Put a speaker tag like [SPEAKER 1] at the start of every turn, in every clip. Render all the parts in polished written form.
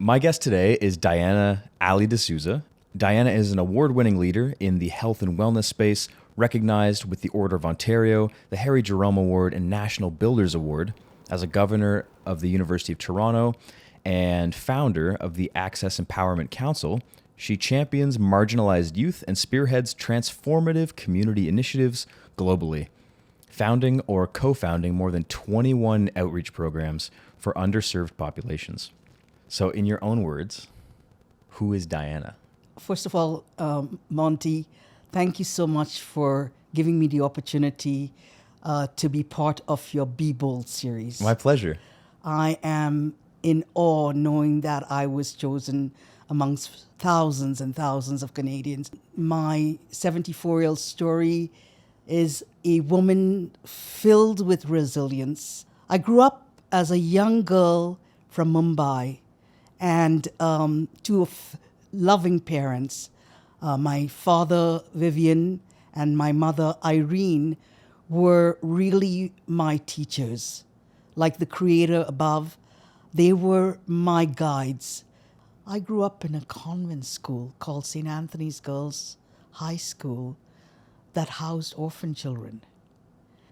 [SPEAKER 1] My guest today is Diana Alli D'Souza. Diana is an award-winning leader in the health and wellness space, recognized with the Order of Ontario, the Harry Jerome Award, and National Builders Award. As a governor of the University of Toronto and founder of the Access Empowerment Council, she champions marginalized youth and spearheads transformative community initiatives globally, founding or co-founding more than 21 outreach programs for underserved populations. So in your own words, who is Diana?
[SPEAKER 2] First of all, Monty, thank you so much for giving me the opportunity to be part of your Be Bold series.
[SPEAKER 1] My pleasure.
[SPEAKER 2] I am in awe knowing that I was chosen amongst thousands and thousands of Canadians. My 74-year-old story is a woman filled with resilience. I grew up as a young girl from Mumbai and to loving parents. My father, Vivian, and my mother, Irene, were really my teachers. Like the Creator above, they were my guides. I grew up in a convent school called St. Anthony's Girls High School that housed orphan children.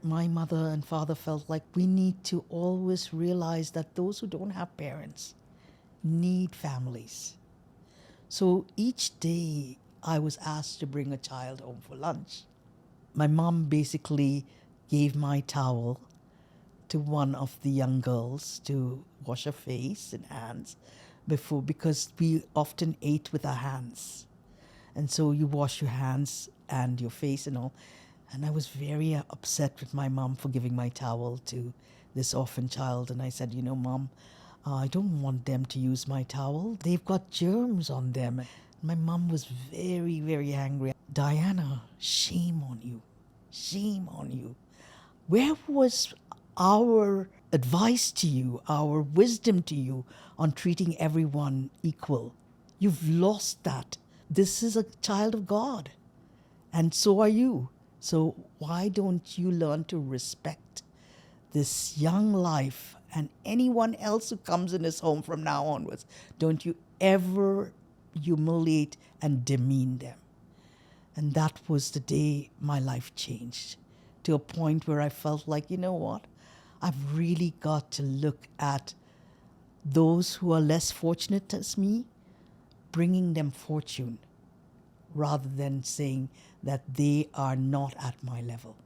[SPEAKER 2] My mother and father felt like we need to always realize that those who don't have parents need families. So each day I was asked to bring a child home for lunch. My mom basically gave my towel to one of the young girls to wash her face and hands because we often ate with our hands. And so you wash your hands and your face and all. And I was very upset with my mom for giving my towel to this orphan child. And I said, Mom, I don't want them to use my towel. They've got germs on them. My mom was very, very angry. Diana, shame on you. Shame on you. Where was our advice to you, our wisdom to you on treating everyone equal? You've lost that. This is a child of God, and so are you. So why don't you learn to respect this young life and anyone else who comes in his home from now onwards? Don't you ever humiliate and demean them. And that was the day my life changed, to a point where I felt like, you know what? I've really got to look at those who are less fortunate as me, bringing them fortune, rather than saying that they are not at my level.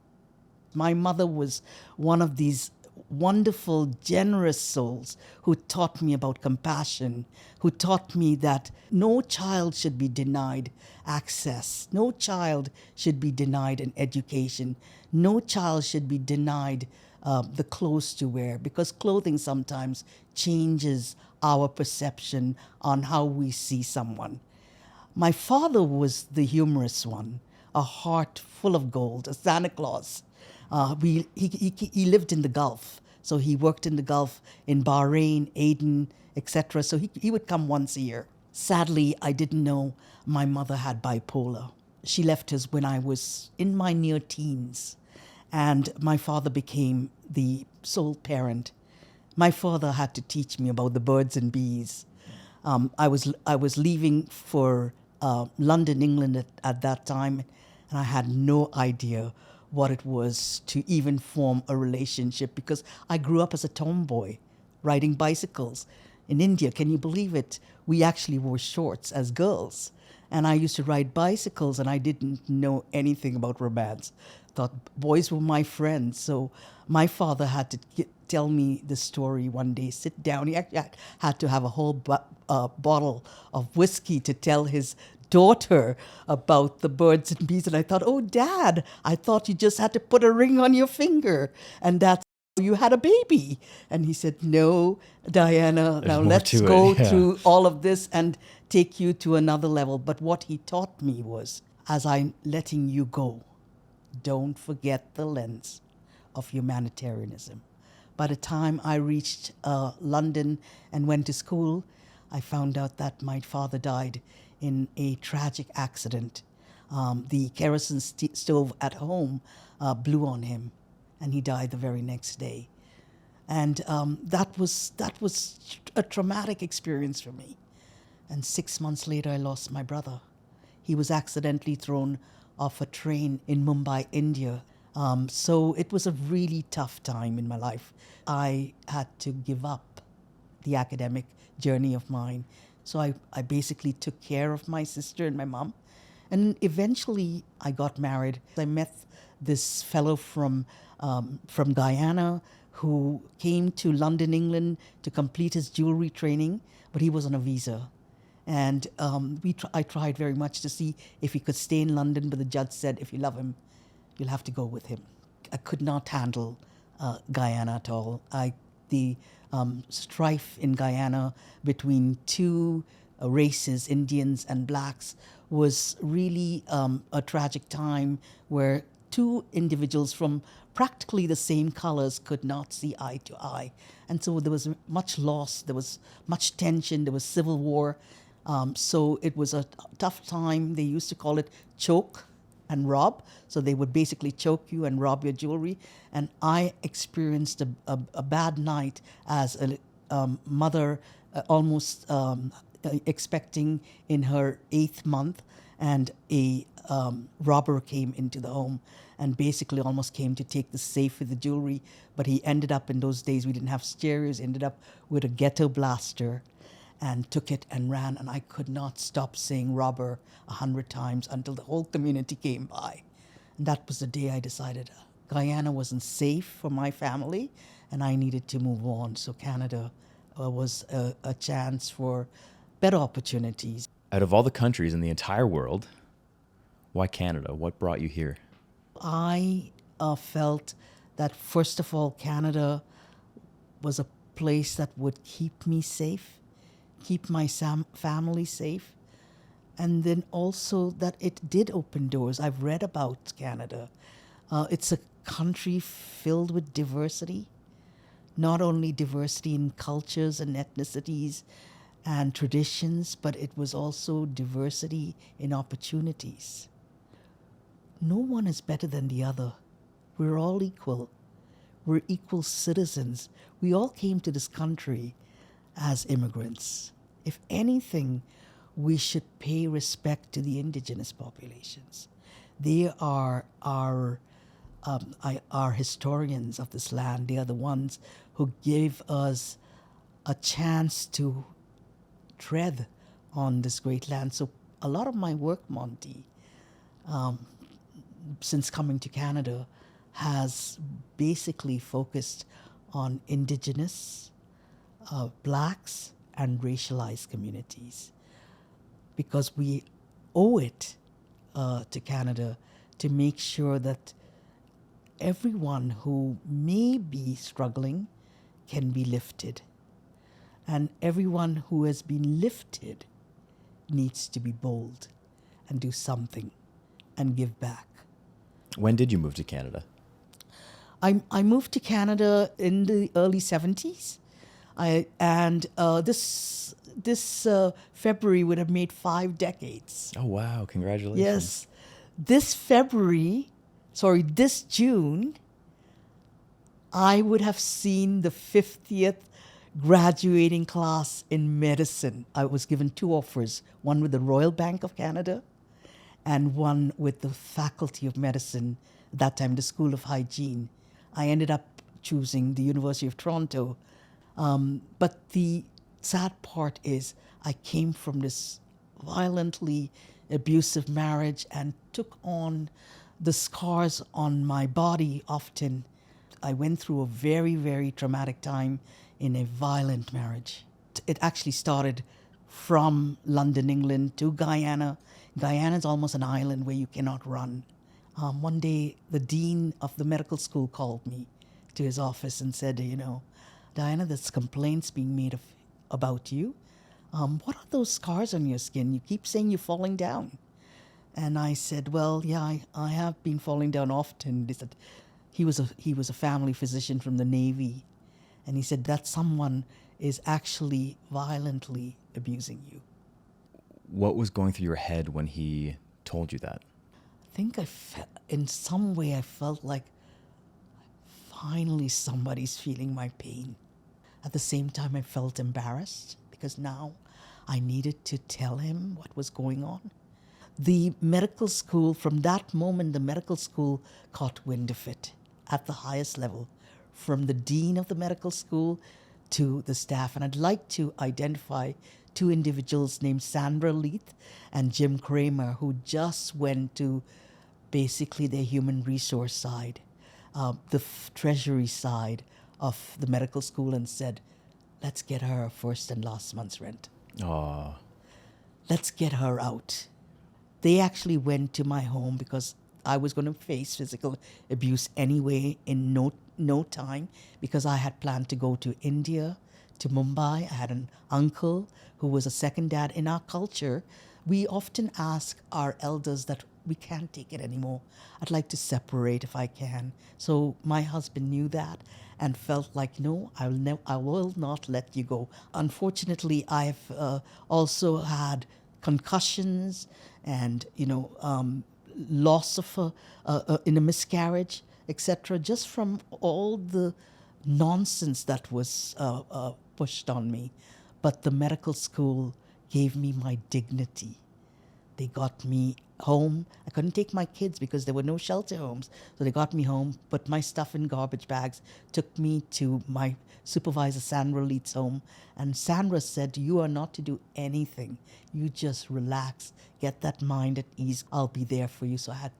[SPEAKER 2] My mother was one of these wonderful, generous souls who taught me about compassion, who taught me that no child should be denied access, no child should be denied an education, no child should be denied the clothes to wear, because clothing sometimes changes our perception on how we see someone. My father was the humorous one, a heart full of gold, a Santa Claus. He lived in the Gulf, so he worked in the Gulf in Bahrain, Aden, etc. So he would come once a year. Sadly, I didn't know my mother had bipolar. She left us when I was in my near teens, and my father became the sole parent. My father had to teach me about the birds and bees. I was leaving for London, England at that time, and I had no idea what it was to even form a relationship, because I grew up as a tomboy riding bicycles. In India, can you believe it? We actually wore shorts as girls. And I used to ride bicycles, and I didn't know anything about romance. Thought boys were my friends. So my father had to tell me the story one day, sit down. He actually had to have a whole bottle of whiskey to tell his daughter about the birds and bees. And I thought, oh, Dad, I thought you just had to put a ring on your finger and that's how you had a baby. And he said, no, Diana, now let's go through all of this and take you to another level. But what he taught me was, as I'm letting you go, don't forget the lens of humanitarianism. By the time I reached London and went to school, I found out that my father died in a tragic accident. The kerosene stove at home blew on him, and he died the very next day. And that was a traumatic experience for me. And 6 months later, I lost my brother. He was accidentally thrown off a train in Mumbai, India. So it was a really tough time in my life. I had to give up the academic journey of mine. So I basically took care of my sister and my mom. And eventually I got married. I met this fellow from Guyana who came to London, England to complete his jewelry training, but he was on a visa. And I tried very much to see if he could stay in London, but the judge said, if you love him, you'll have to go with him. I could not handle Guyana at all. The strife in Guyana between two races, Indians and blacks, was really a tragic time where two individuals from practically the same colors could not see eye to eye. And so there was much loss, there was much tension, there was civil war. So it was a tough time. They used to call it choke and rob. So they would basically choke you and rob your jewelry. And I experienced a bad night as a mother, almost expecting in her 8th month, and a robber came into the home and basically almost came to take the safe with the jewelry. But he ended up, in those days we didn't have stereos, ended up with a ghetto blaster and took it and ran. And I could not stop saying robber 100 times until the whole community came by. And that was the day I decided Guyana wasn't safe for my family and I needed to move on. So Canada was a chance for better opportunities.
[SPEAKER 1] Out of all the countries in the entire world, why Canada? What brought you here?
[SPEAKER 2] I felt that, first of all, Canada was a place that would keep me safe, keep my family safe, and then also that it did open doors. I've read about Canada. It's a country filled with diversity, not only diversity in cultures and ethnicities and traditions, but it was also diversity in opportunities. No one is better than the other. We're all equal. We're equal citizens. We all came to this country as immigrants. If anything, we should pay respect to the indigenous populations. They are our historians of this land. They are the ones who gave us a chance to tread on this great land. So a lot of my work, Monty, since coming to Canada, has basically focused on indigenous, blacks, and racialized communities, because we owe it to Canada to make sure that everyone who may be struggling can be lifted, and everyone who has been lifted needs to be bold and do something and give back.
[SPEAKER 1] When did you move to Canada?
[SPEAKER 2] I moved to Canada in the early 70s. This February would have made 5 decades.
[SPEAKER 1] Oh, wow. Congratulations.
[SPEAKER 2] Yes. This June, I would have seen the 50th graduating class in medicine. I was given 2 offers, one with the Royal Bank of Canada and one with the Faculty of Medicine, at that time the School of Hygiene. I ended up choosing the University of Toronto. But the sad part is I came from this violently abusive marriage and took on the scars on my body often. I went through a very, very traumatic time in a violent marriage. It actually started from London, England to Guyana. Guyana is almost an island where you cannot run. One day, the dean of the medical school called me to his office and said, Diana, there's complaints being made about you. What are those scars on your skin? You keep saying you're falling down. And I said, well, yeah, I have been falling down often. They said, he was a family physician from the Navy. And he said that someone is actually violently abusing you.
[SPEAKER 1] What was going through your head when he told you that?
[SPEAKER 2] I think in some way I felt like finally somebody's feeling my pain. At the same time, I felt embarrassed because now I needed to tell him what was going on. The medical school, from that moment, the medical school caught wind of it at the highest level, from the dean of the medical school to the staff. And I'd like to identify two individuals named Sandra Leith and Jim Kramer, who just went to basically their human resource side, the treasury side of the medical school, and said, let's get her first and last month's rent.
[SPEAKER 1] Oh,
[SPEAKER 2] Let's get her out. They actually went to my home because I was going to face physical abuse anyway in no time, because I had planned to go to India, to Mumbai. I had an uncle who was a second dad. In our culture, we often ask our elders that we can't take it anymore. I'd like to separate if I can. So my husband knew that and felt like, no, I will not let you go. Unfortunately, I've also had concussions and, loss of in a miscarriage, etc., just from all the nonsense that was pushed on me. But the medical school gave me my dignity. They got me home. I couldn't take my kids because there were no shelter homes. So they got me home, put my stuff in garbage bags, took me to my supervisor, Sandra Leith's home. And Sandra said, you are not to do anything. You just relax, get that mind at ease. I'll be there for you. So I had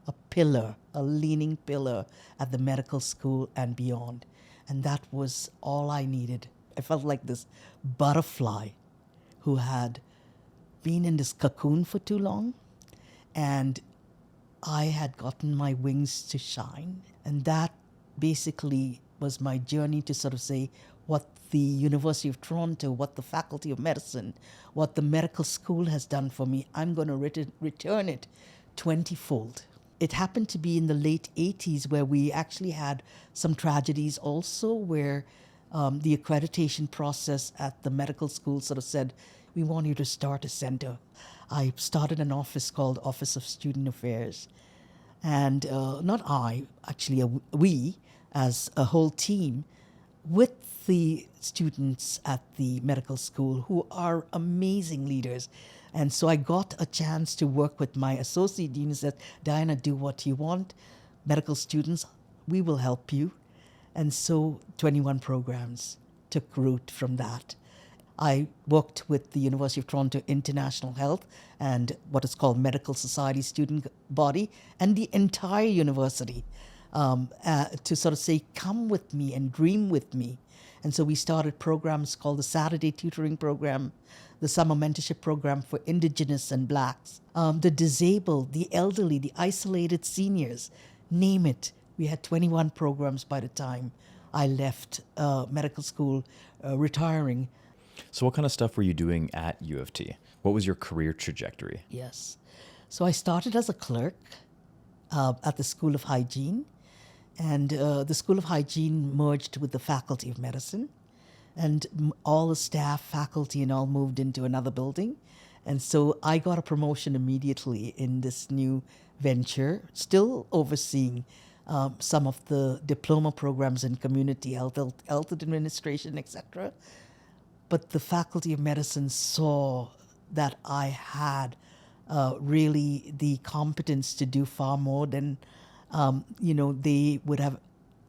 [SPEAKER 2] a pillar, a leaning pillar at the medical school and beyond. And that was all I needed. I felt like this butterfly who had been in this cocoon for too long, and I had gotten my wings to shine. And that basically was my journey to sort of say what the University of Toronto, what the Faculty of Medicine, what the medical school has done for me, I'm going to return it 20-fold. It happened to be in the late 80s where we actually had some tragedies also, where the accreditation process at the medical school sort of said, we want you to start a center. I started an office called Office of Student Affairs. And not I, actually we, as a whole team, with the students at the medical school who are amazing leaders. And so I got a chance to work with my associate dean who said, Diana, do what you want. Medical students, we will help you. And so 21 programs took root from that. I worked with the University of Toronto International Health and what is called Medical Society student body and the entire university to sort of say, come with me and dream with me. And so we started programs called the Saturday Tutoring Program, the Summer Mentorship Program for Indigenous and Blacks, the disabled, the elderly, the isolated seniors, name it. We had 21 programs by the time I left medical school, retiring.
[SPEAKER 1] So what kind of stuff were you doing at U of T? What was your career trajectory?
[SPEAKER 2] Yes. So I started as a clerk at the School of Hygiene. And the School of Hygiene merged with the Faculty of Medicine. And all the staff, faculty, and all moved into another building. And so I got a promotion immediately in this new venture, still overseeing some of the diploma programs in community health administration, etc. But the Faculty of Medicine saw that I had really the competence to do far more than they would have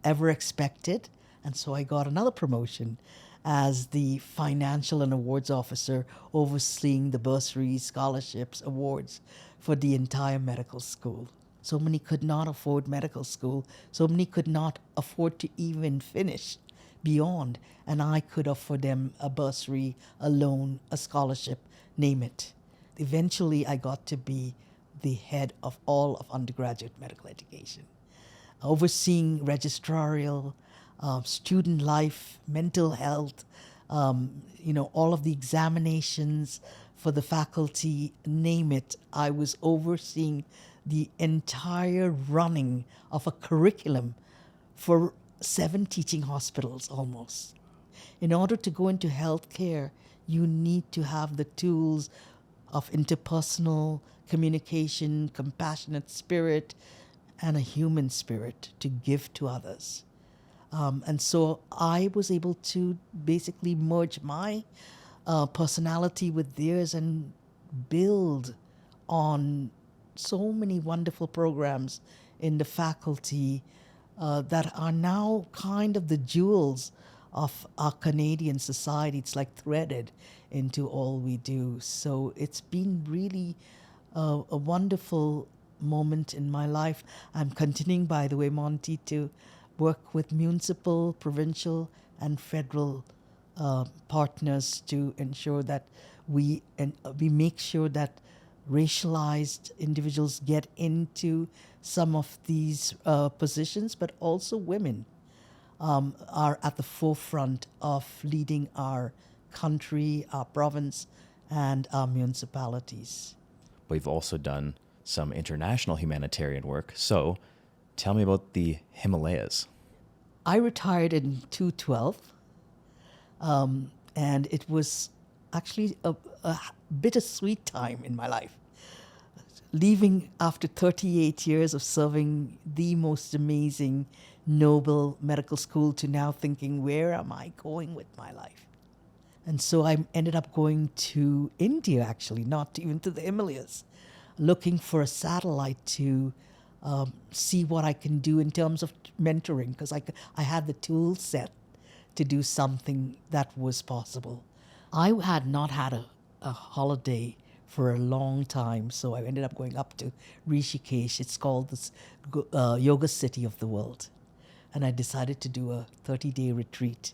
[SPEAKER 2] ever expected. And so I got another promotion as the financial and awards officer, overseeing the bursaries, scholarships, awards for the entire medical school. So many could not afford medical school. So many could not afford to even finish beyond. And I could offer them a bursary, a loan, a scholarship, name it. Eventually, I got to be the head of all of undergraduate medical education, overseeing registrarial, student life, mental health, all of the examinations for the faculty, name it. I was overseeing the entire running of a curriculum for 7 teaching hospitals almost. In order to go into healthcare, you need to have the tools of interpersonal communication, compassionate spirit, and a human spirit to give to others. And so I was able to basically merge my personality with theirs and build on so many wonderful programs in the faculty that are now kind of the jewels of our Canadian society. It's like threaded into all we do. So it's been really a wonderful moment in my life. I'm continuing, by the way, Monty, to work with municipal, provincial, and federal partners to ensure that we make sure that racialized individuals get into some of these positions, but also women are at the forefront of leading our country, our province, and our municipalities.
[SPEAKER 1] We've also done some international humanitarian work. So tell me about the Himalayas.
[SPEAKER 2] I retired in 2012, and it was actually a bittersweet time in my life. Leaving after 38 years of serving the most amazing, noble medical school to now thinking, where am I going with my life? And so I ended up going to India, actually, not even to the Himalayas, looking for a satellite to see what I can do in terms of mentoring, because I had the tool set to do something that was possible. I had not had a holiday for a long time, so I ended up going up to Rishikesh. It's called this yoga city of the world. And I decided to do a 30-day retreat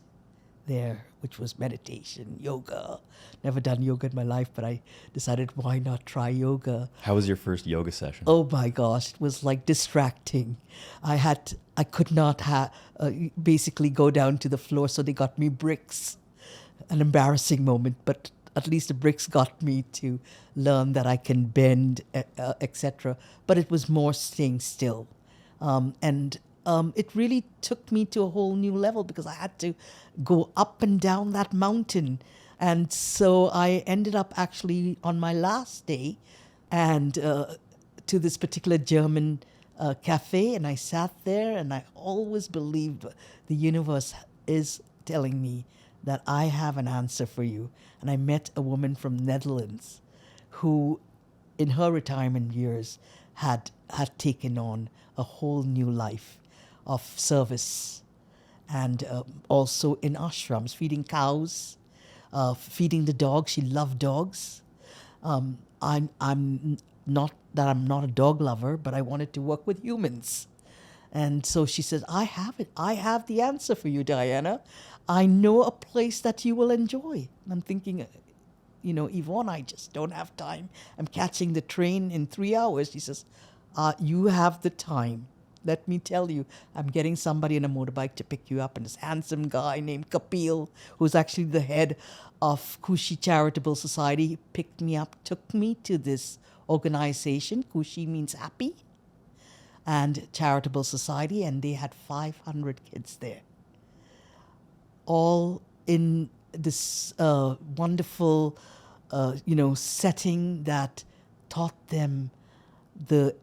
[SPEAKER 2] there, which was meditation, yoga. Never done yoga in my life, but I decided, why not try yoga?
[SPEAKER 1] How was your first yoga session?
[SPEAKER 2] Oh my gosh, it was like distracting. I could not basically go down to the floor, so they got me bricks. An embarrassing moment, but at least the bricks got me to learn that I can bend, etc. But it was more staying still. And it really took me to a whole new level because I had to go up and down that mountain. And so I ended up actually on my last day and to this particular German cafe, and I sat there, and I always believed the universe is telling me that I have an answer for you. And I met a woman from Netherlands who, in her retirement years, had taken on a whole new life of service, and also in ashrams, feeding cows, feeding the dogs. She loved dogs. I'm not a dog lover, but I wanted to work with humans. And so she said, I have it. I have the answer for you, Diana. I know a place that you will enjoy. And I'm thinking, Yvonne, I just don't have time. I'm catching the train in 3 hours. She says, you have the time. Let me tell you, I'm getting somebody on a motorbike to pick you up. And this handsome guy named Kapil, who's actually the head of Kushi Charitable Society, picked me up, took me to this organization. Kushi means happy, and Charitable Society, and they had 500 kids there, all in this wonderful, setting that taught them the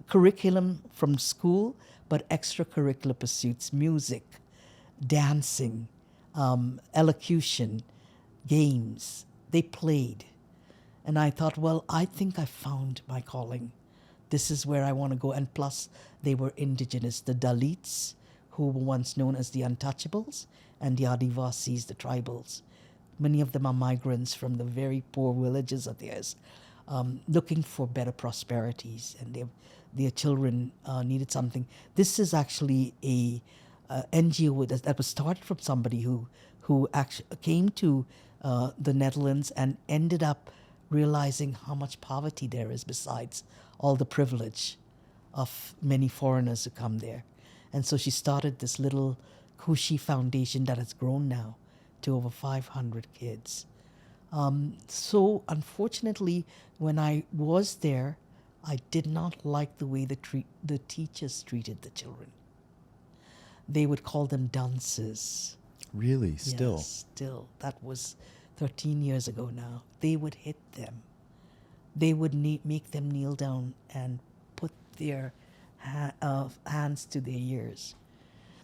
[SPEAKER 2] curriculum from school, but extracurricular pursuits, music, dancing, elocution, games. They played. And I thought, well, I think I found my calling. This is where I want to go. And plus, they were indigenous, the Dalits, who were once known as the untouchables, and the Adivasis, the tribals. Many of them are migrants from the very poor villages of theirs, looking for better prosperities, and their children needed something. This is actually a NGO that was started from somebody who actually came to the Netherlands and ended up realizing how much poverty there is besides all the privilege of many foreigners who come there. And so she started this little Kushi foundation that has grown now to over 500 kids. So unfortunately, when I was there, I did not like the way the teachers treated the children. They would call them dunces.
[SPEAKER 1] Really? Still?
[SPEAKER 2] Yes, still. That was 13 years ago now. They would hit them. They would make them kneel down and put their hands to their ears.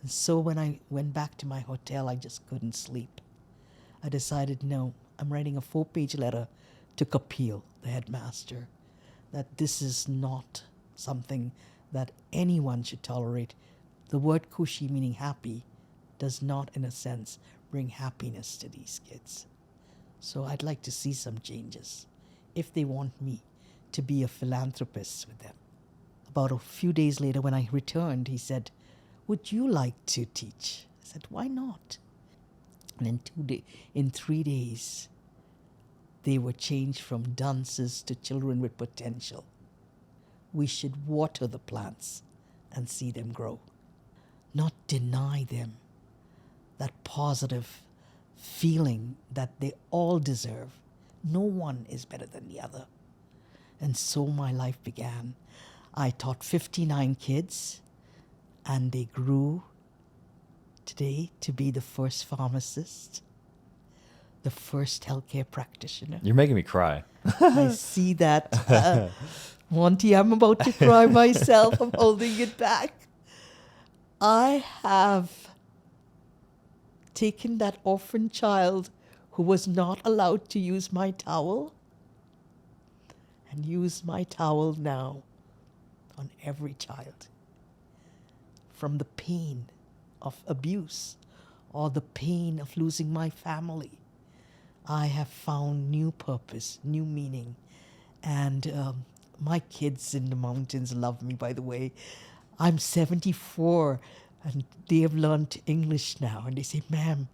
[SPEAKER 2] And so when I went back to my hotel, I just couldn't sleep. I decided, no, I'm writing a 4-page letter to Kapil, the headmaster, that this is not something that anyone should tolerate. The word Kushi, meaning happy, does not, in a sense, bring happiness to these kids. So I'd like to see some changes if they want me to be a philanthropist with them. About a few days later, when I returned, he said, would you like to teach? I said, why not? And in 3 days, they were changed from dunces to children with potential. We should water the plants and see them grow, not deny them that positive feeling that they all deserve. No one is better than the other. And so my life began. I taught 59 kids, and they grew today to be the first pharmacist, the first healthcare practitioner.
[SPEAKER 1] You're making me cry.
[SPEAKER 2] I see that. Monty, I'm about to cry myself. I'm holding it back. I have taken that orphan child who was not allowed to use my towel and use my towel now on every child. From the pain of abuse or the pain of losing my family, I have found new purpose, new meaning. And my kids in the mountains love me, by the way. I'm 74 and they have learned English now. And they say, ma'am,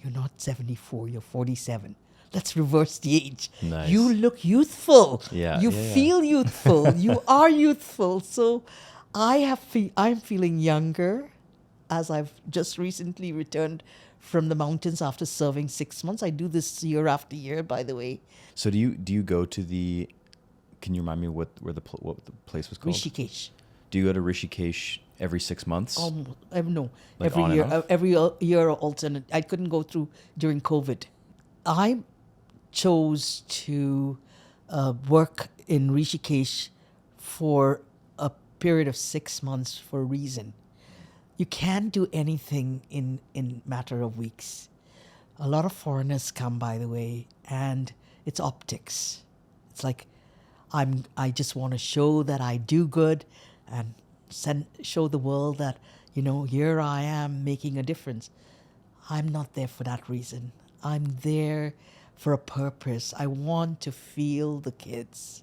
[SPEAKER 2] you're not 74, you're 47. Let's reverse the age.
[SPEAKER 1] Nice.
[SPEAKER 2] You look youthful.
[SPEAKER 1] Yeah,
[SPEAKER 2] you
[SPEAKER 1] yeah.
[SPEAKER 2] feel youthful. You are youthful. So I'm feeling younger, as I've just recently returned from the mountains after serving 6 months. I do this year after year, by the way.
[SPEAKER 1] So do you go to the? Can you remind me what the place was called?
[SPEAKER 2] Rishikesh.
[SPEAKER 1] Do you go to Rishikesh every 6 months?
[SPEAKER 2] No,
[SPEAKER 1] Like on and
[SPEAKER 2] every
[SPEAKER 1] off?
[SPEAKER 2] year, year alternate. I couldn't go through during COVID. I chose to work in Rishikesh for a period of 6 months for a reason. You can't do anything in matter of weeks. A lot of foreigners come, by the way, and it's optics. It's like I just want to show that I do good and show the world that, here I am making a difference. I'm not there for that reason. I'm there for a purpose. I want to feel the kids.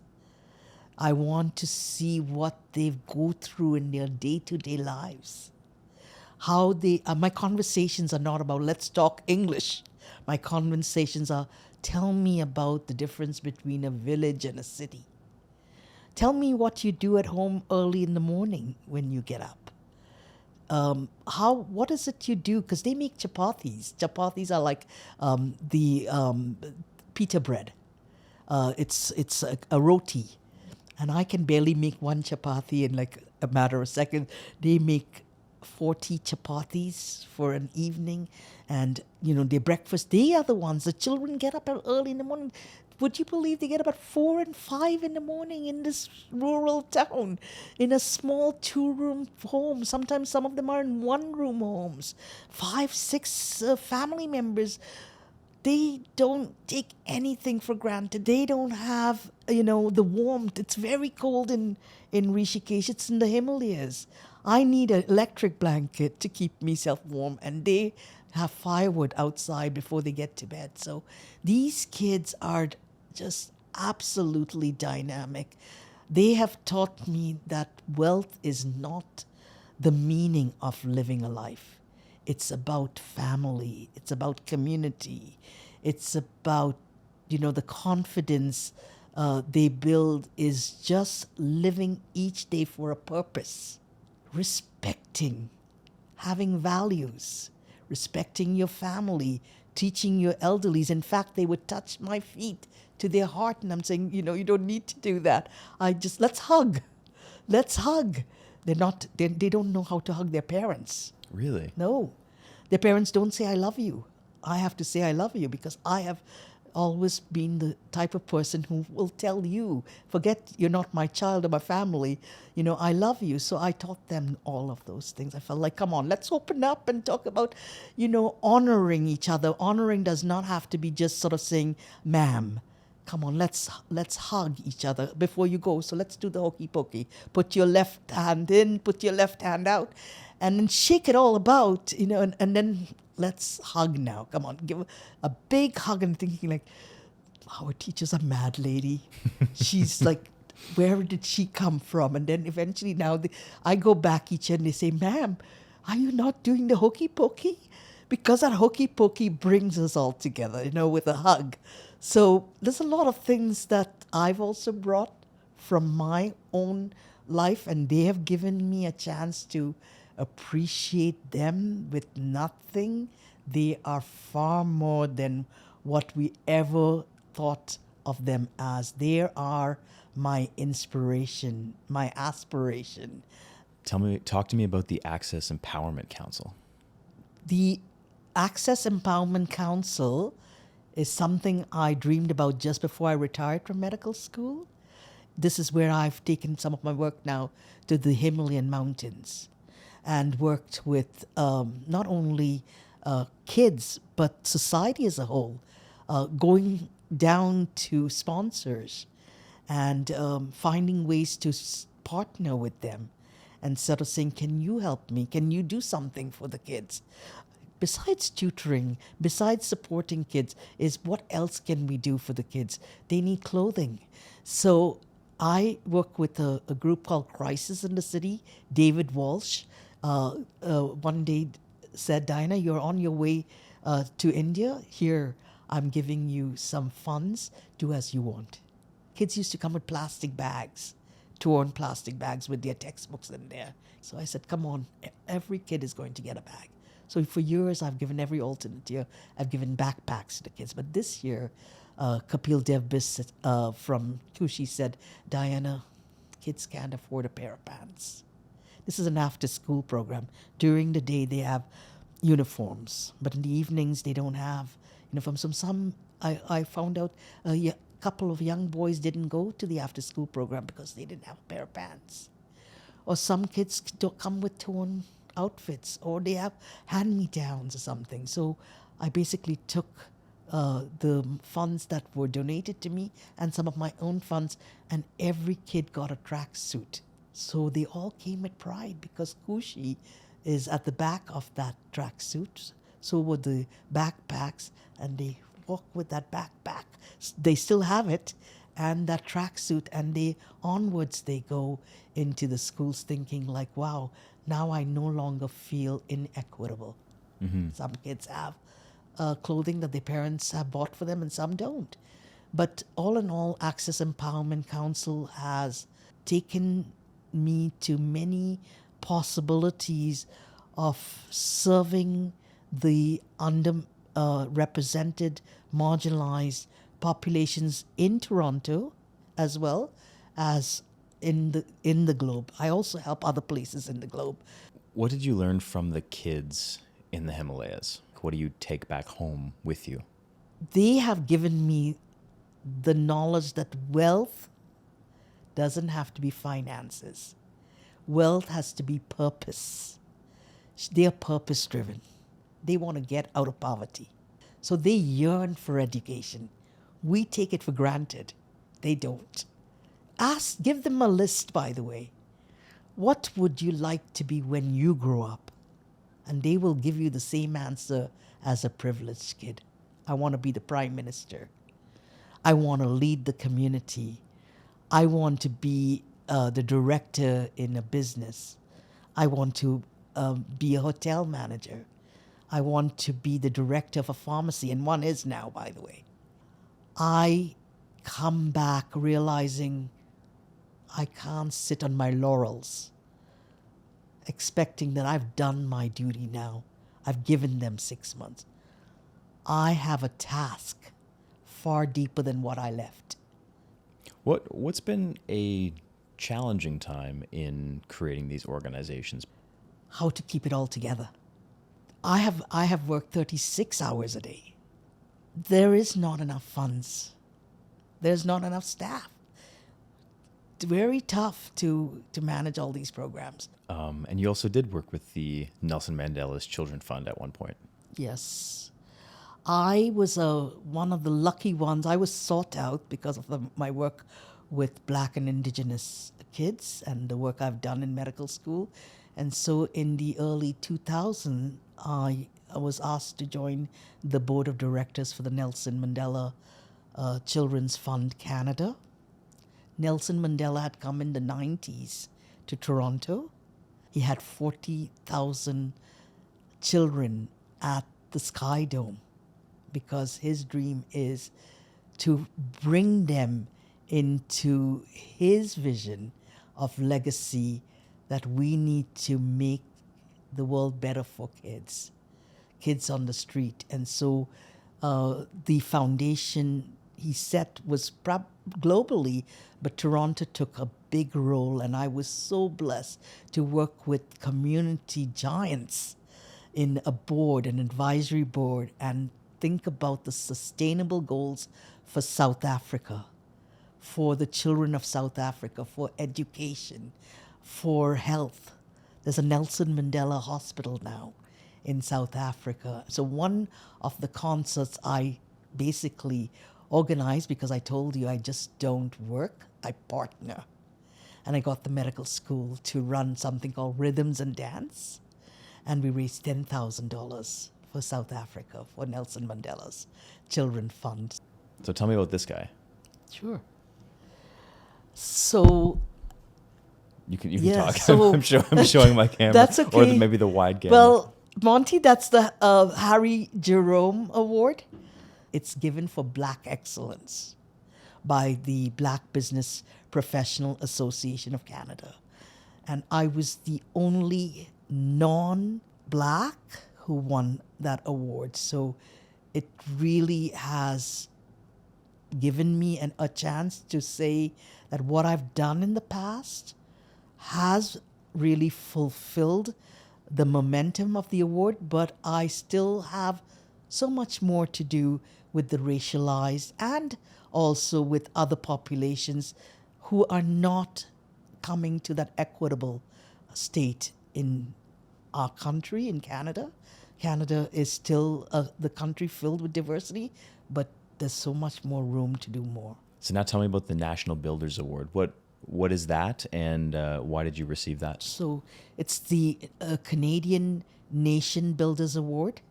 [SPEAKER 2] I want to see what they go through in their day-to-day lives. How my conversations are not about let's talk English. My conversations are tell me about the difference between a village and a city. Tell me what you do at home early in the morning when you get up. What is it you do? Because they make chapatis. Chapatis are like the pita bread. It's a roti. And I can barely make one chapati in like a matter of seconds. They make 40 chapatis for an evening, and their breakfast, they are the ones. The children get up early in the morning. Would you believe they get up at 4 and 5 in the morning in this rural town, in a small 2-room home? Sometimes some of them are in 1-room homes. 5, 6 family members. They don't take anything for granted. They don't have, the warmth. It's very cold in Rishikesh. It's in the Himalayas. I need an electric blanket to keep myself warm, and they have firewood outside before they get to bed. So these kids are just absolutely dynamic. They have taught me that wealth is not the meaning of living a life. It's about family. It's about community. It's about, the confidence they build is just living each day for a purpose. Respecting, having values, respecting your family, teaching your elderlies. In fact, they would touch my feet to their heart, and I'm saying, you don't need to do that. Let's hug. Let's hug. They don't know how to hug their parents.
[SPEAKER 1] Really?
[SPEAKER 2] No. Their parents don't say, I love you. I have to say, I love you, because I have always been the type of person who will tell you, forget you're not my child or my family, I love you. So I taught them all of those things. I felt like, come on, let's open up and talk about, honoring each other. Honoring does not have to be just sort of saying, ma'am. Come on, let's hug each other before you go. So let's do the hokey pokey. Put your left hand in, put your left hand out, and then shake it all about, and then let's hug now. Come on, give a big hug. And thinking like, our teacher's a mad lady. She's like, where did she come from? And then eventually now I go back each year and they say, ma'am, are you not doing the hokey pokey? Because that hokey pokey brings us all together, with a hug. So there's a lot of things that I've also brought from my own life, and they have given me a chance to appreciate them with nothing. They are far more than what we ever thought of them as. They are my inspiration, my aspiration.
[SPEAKER 1] Talk to me about the Access Empowerment Council.
[SPEAKER 2] The Access Empowerment Council is something I dreamed about just before I retired from medical school. This is where I've taken some of my work now to the Himalayan mountains and worked with not only kids, but society as a whole, going down to sponsors and finding ways to partner with them and sort of saying, can you help me? Can you do something for the kids? Besides tutoring, besides supporting kids, is what else can we do for the kids? They need clothing. So I work with a group called Crisis in the City. David Walsh one day said, Diana, you're on your way to India. Here, I'm giving you some funds. Do as you want. Kids used to come with plastic bags, torn plastic bags with their textbooks in there. So I said, come on, every kid is going to get a bag. So for years, I've given every alternate year, I've given backpacks to the kids. But this year, Kapil Devbis from Kushi said, Diana, kids can't afford a pair of pants. This is an after-school program. During the day, they have uniforms. But in the evenings, they don't have uniforms. I found out a couple of young boys didn't go to the after-school program because they didn't have a pair of pants. Or some kids don't come with torn outfits, or they have hand-me-downs or something. So I basically took the funds that were donated to me and some of my own funds, and every kid got a tracksuit. So they all came with pride because Kushi is at the back of that tracksuit. So were the backpacks, and they walk with that backpack. They still have it, and that tracksuit, and onwards they go into the schools thinking like, wow, now I no longer feel inequitable. Mm-hmm. Some kids have clothing that their parents have bought for them and some don't. But all in all, Access Empowerment Council has taken me to many possibilities of serving the underrepresented, marginalized populations in Toronto as well as in the globe. I also help other places in the globe.
[SPEAKER 1] What did you learn from the kids in the Himalayas? What do you take back home with you?
[SPEAKER 2] They have given me the knowledge that wealth doesn't have to be finances. Wealth has to be purpose. They are purpose-driven. They want to get out of poverty. So they yearn for education. We take it for granted. They don't. Give them a list, by the way. What would you like to be when you grow up? And they will give you the same answer as a privileged kid. I want to be the prime minister. I want to lead the community. I want to be the director in a business. I want to be a hotel manager. I want to be the director of a pharmacy, and one is now, by the way. I come back realizing I can't sit on my laurels, expecting that I've done my duty now. I've given them 6 months. I have a task far deeper than what I left.
[SPEAKER 1] What's been a challenging time in creating these organizations?
[SPEAKER 2] How to keep it all together. I have worked 36 hours a day. there is not enough funds. There's not enough staff. Very tough to manage all these programs.
[SPEAKER 1] And you also did work with the Nelson Mandela's Children Fund at one point.
[SPEAKER 2] Yes. I was one of the lucky ones. I was sought out because of my work with Black and Indigenous kids and the work I've done in medical school. And so in the early 2000s, I was asked to join the board of directors for the Nelson Mandela Children's Fund Canada. Nelson Mandela had come in the 90s to Toronto. He had 40,000 children at the Sky Dome because his dream is to bring them into his vision of legacy that we need to make the world better for kids on the street. And so the foundation he set was globally, but Toronto took a big role, and I was so blessed to work with community giants in a board, an advisory board, and think about the sustainable goals for South Africa, for the children of South Africa, for education, for health. There's a Nelson Mandela Hospital now in South Africa. So one of the concerts I basically organized, because I told you I just don't work, I partner. And I got the medical school to run something called Rhythms and Dance. And we raised $10,000 for South Africa, for Nelson Mandela's Children Fund.
[SPEAKER 1] So tell me about this guy.
[SPEAKER 2] Sure. So
[SPEAKER 1] You can
[SPEAKER 2] yeah,
[SPEAKER 1] talk.
[SPEAKER 2] so-
[SPEAKER 1] I'm showing my camera.
[SPEAKER 2] That's okay.
[SPEAKER 1] Or maybe the wide camera.
[SPEAKER 2] Well, Monty, that's the Harry Jerome Award. It's given for Black excellence by the Black Business Professional Association of Canada. And I was the only non-Black who won that award. So it really has given me a chance to say that what I've done in the past has really fulfilled the momentum of the award, but I still have so much more to do with the racialized and also with other populations who are not coming to that equitable state in our country, in Canada. Canada is still the country filled with diversity, but there's so much more room to do more.
[SPEAKER 1] So now tell me about the National Builders Award. What is that, and why did you receive that?
[SPEAKER 2] So it's the Canadian Nation Builders Award.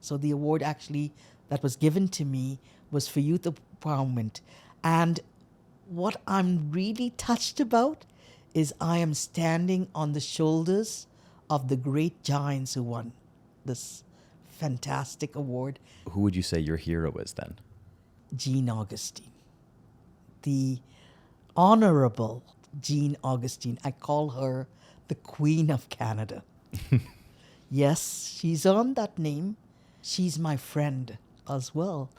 [SPEAKER 2] So the award actually that was given to me was for youth empowerment. And what I'm really touched about is I am standing on the shoulders of the great giants who won this fantastic award.
[SPEAKER 1] Who would you say your hero is then?
[SPEAKER 2] Jean Augustine, the Honorable Jean Augustine. I call her the Queen of Canada. Yes, she's on that name. She's my friend as well.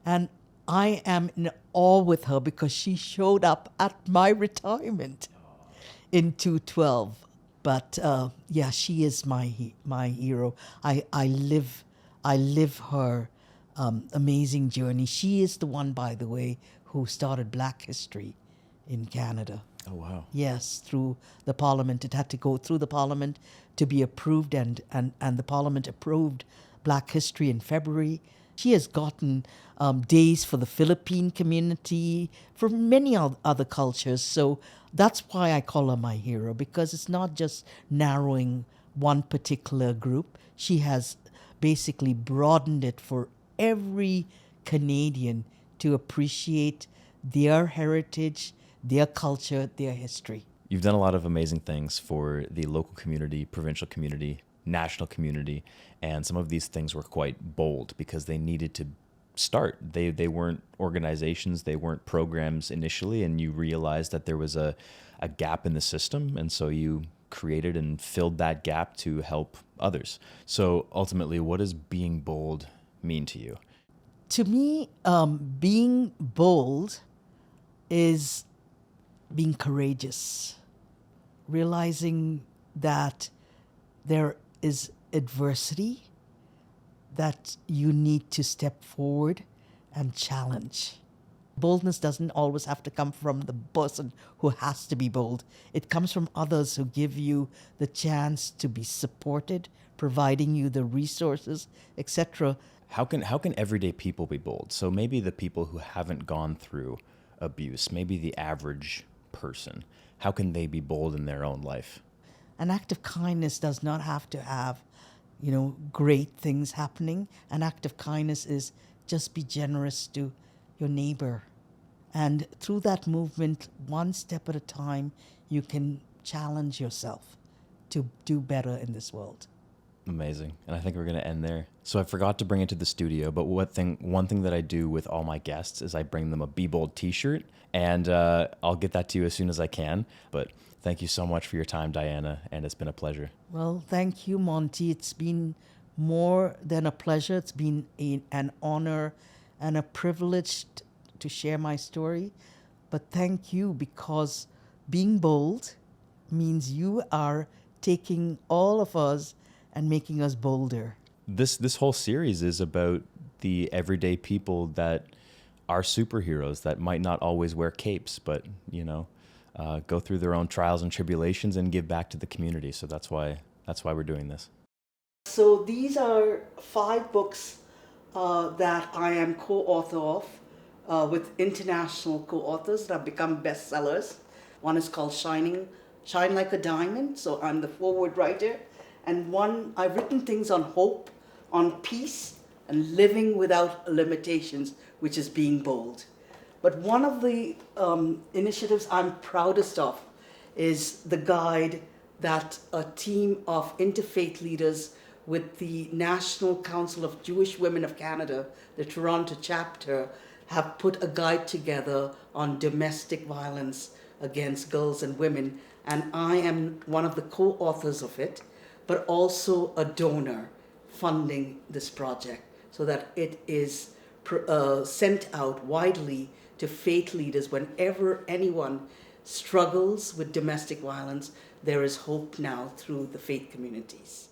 [SPEAKER 2] And I am in awe with her because she showed up at my retirement in 2012. But yeah, she is my hero. I live her amazing journey. She is the one, by the way, who started Black History in Canada.
[SPEAKER 1] Oh, wow.
[SPEAKER 2] Yes, through the Parliament. It had to go through the Parliament to be approved, and the Parliament approved Black History in February. She has gotten days for the Philippine community, for many other cultures. So that's why I call her my hero, because it's not just narrowing one particular group. She has basically broadened it for every Canadian to appreciate their heritage, their culture, their history.
[SPEAKER 1] You've done a lot of amazing things for the local community, provincial community, national community, and some of these things were quite bold because they needed to start. They weren't organizations, they weren't programs initially, and you realized that there was a gap in the system, and so you created and filled that gap to help others. So ultimately, what does being bold mean to you?
[SPEAKER 2] To me, being bold is being courageous, realizing that there is adversity, that you need to step forward and challenge. Boldness doesn't always have to come from the person who has to be bold. It comes from others who give you the chance to be supported, providing you the resources, etc.
[SPEAKER 1] How can everyday people be bold? So maybe the people who haven't gone through abuse, maybe the average person, how can they be bold in their own life?
[SPEAKER 2] An act of kindness does not have to have, great things happening. An act of kindness is just be generous to your neighbor. And through that movement, one step at a time, you can challenge yourself to do better in this world.
[SPEAKER 1] Amazing. And I think we're going to end there. So I forgot to bring it to the studio, but one thing that I do with all my guests is I bring them a Be Bold t-shirt, and I'll get that to you as soon as I can. But thank you so much for your time, Diana, and it's been a pleasure.
[SPEAKER 2] Well, thank you, Monty. It's been more than a pleasure. It's been an honor and a privilege to share my story. But thank you, because being bold means you are taking all of us and making us bolder.
[SPEAKER 1] This whole series is about the everyday people that are superheroes that might not always wear capes, but go through their own trials and tribulations and give back to the community. So that's why we're doing this.
[SPEAKER 2] So these are 5 books that I am co-author of with international co-authors that have become bestsellers. One is called Shine Like a Diamond. So I'm the forward writer. And one, I've written things on hope, on peace, and living without limitations, which is being bold. But one of the initiatives I'm proudest of is the guide that a team of interfaith leaders with the National Council of Jewish Women of Canada, the Toronto chapter, have put a guide together on domestic violence against girls and women. And I am one of the co-authors of it, but also a donor funding this project so that it is sent out widely to faith leaders. Whenever anyone struggles with domestic violence, there is hope now through the faith communities.